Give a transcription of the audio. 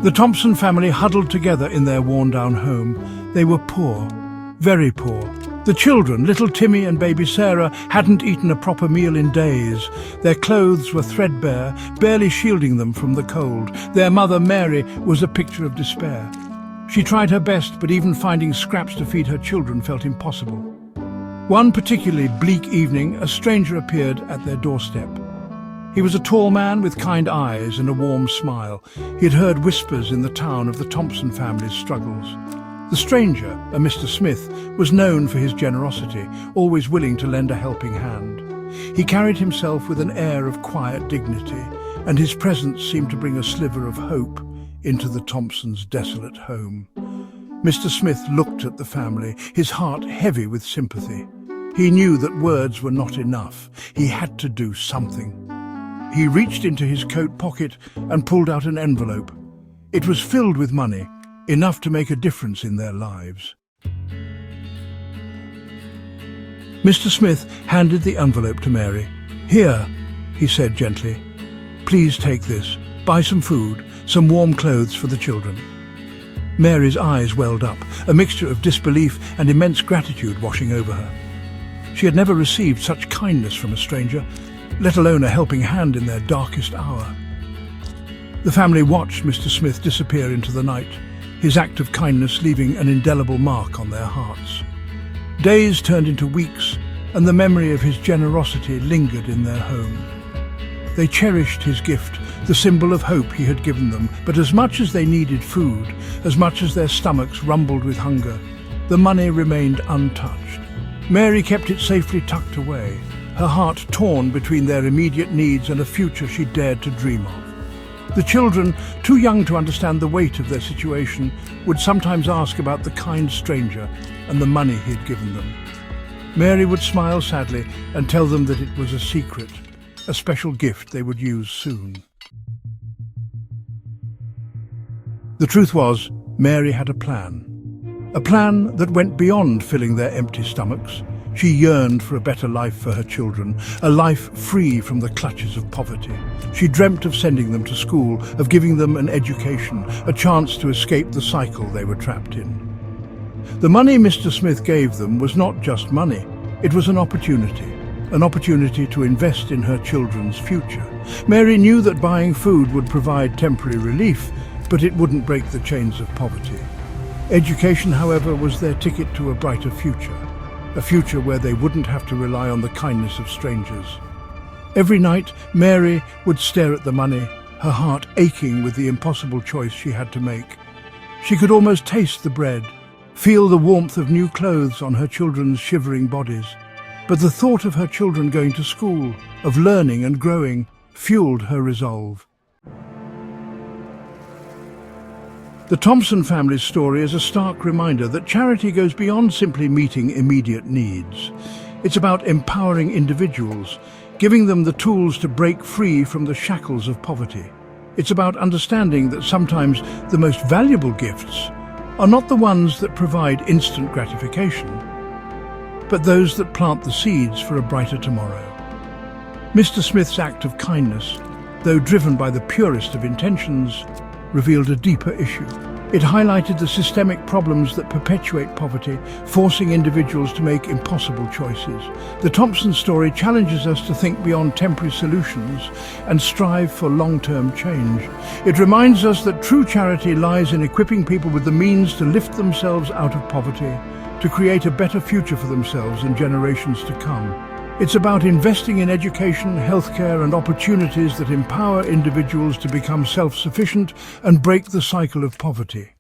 The Thompson family huddled together in their worn-down home. They were poor, very poor. The children, little Timmy and baby Sarah, hadn't eaten a proper meal in days. Their clothes were threadbare, barely shielding them from the cold. Their mother, Mary, was a picture of despair. She tried her best, but even finding scraps to feed her children felt impossible. One particularly bleak evening, a stranger appeared at their doorstep. He was a tall man with kind eyes and a warm smile. He had heard whispers in the town of the Thompson family's struggles. The stranger, a Mr. Smith, was known for his generosity, always willing to lend a helping hand. He carried himself with an air of quiet dignity, and his presence seemed to bring a sliver of hope into the Thompsons' desolate home. Mr. Smith looked at the family, his heart heavy with sympathy. He knew that words were not enough. He had to do something. He reached into his coat pocket and pulled out an envelope. It was filled with money, enough to make a difference in their lives. Mr. Smith handed the envelope to Mary. "Here," he said gently. "Please take this. Buy some food, some warm clothes for the children." Mary's eyes welled up, a mixture of disbelief and immense gratitude washing over her. She had never received such kindness from a stranger, let alone a helping hand in their darkest hour. The family watched Mr. Smith disappear into the night, his act of kindness leaving an indelible mark on their hearts. Days turned into weeks, and the memory of his generosity lingered in their home. They cherished his gift, the symbol of hope he had given them, but as much as they needed food, as much as their stomachs rumbled with hunger, the money remained untouched. Mary kept it safely tucked away, her heart torn between their immediate needs and a future she dared to dream of. The children, too young to understand the weight of their situation, would sometimes ask about the kind stranger and the money he had given them. Mary would smile sadly and tell them that it was a secret, a special gift they would use soon. The truth was, Mary had a plan that went beyond filling their empty stomachs. She yearned for a better life for her children, a life free from the clutches of poverty. She dreamt of sending them to school, of giving them an education, a chance to escape the cycle they were trapped in. The money Mr. Smith gave them was not just money, it was an opportunity to invest in her children's future. Mary knew that buying food would provide temporary relief, but it wouldn't break the chains of poverty. Education, however, was their ticket to a brighter future. A future where they wouldn't have to rely on the kindness of strangers. Every night, Mary would stare at the money, her heart aching with the impossible choice she had to make. She could almost taste the bread, feel the warmth of new clothes on her children's shivering bodies. But the thought of her children going to school, of learning and growing, fueled her resolve. The Thompson family's story is a stark reminder that charity goes beyond simply meeting immediate needs. It's about empowering individuals, giving them the tools to break free from the shackles of poverty. It's about understanding that sometimes the most valuable gifts are not the ones that provide instant gratification, but those that plant the seeds for a brighter tomorrow. Mr. Smith's act of kindness, though driven by the purest of intentions, revealed a deeper issue. It highlighted the systemic problems that perpetuate poverty, forcing individuals to make impossible choices. The Thompson story challenges us to think beyond temporary solutions and strive for long-term change. It reminds us that true charity lies in equipping people with the means to lift themselves out of poverty, to create a better future for themselves and generations to come. It's about investing in education, healthcare, and opportunities that empower individuals to become self-sufficient and break the cycle of poverty.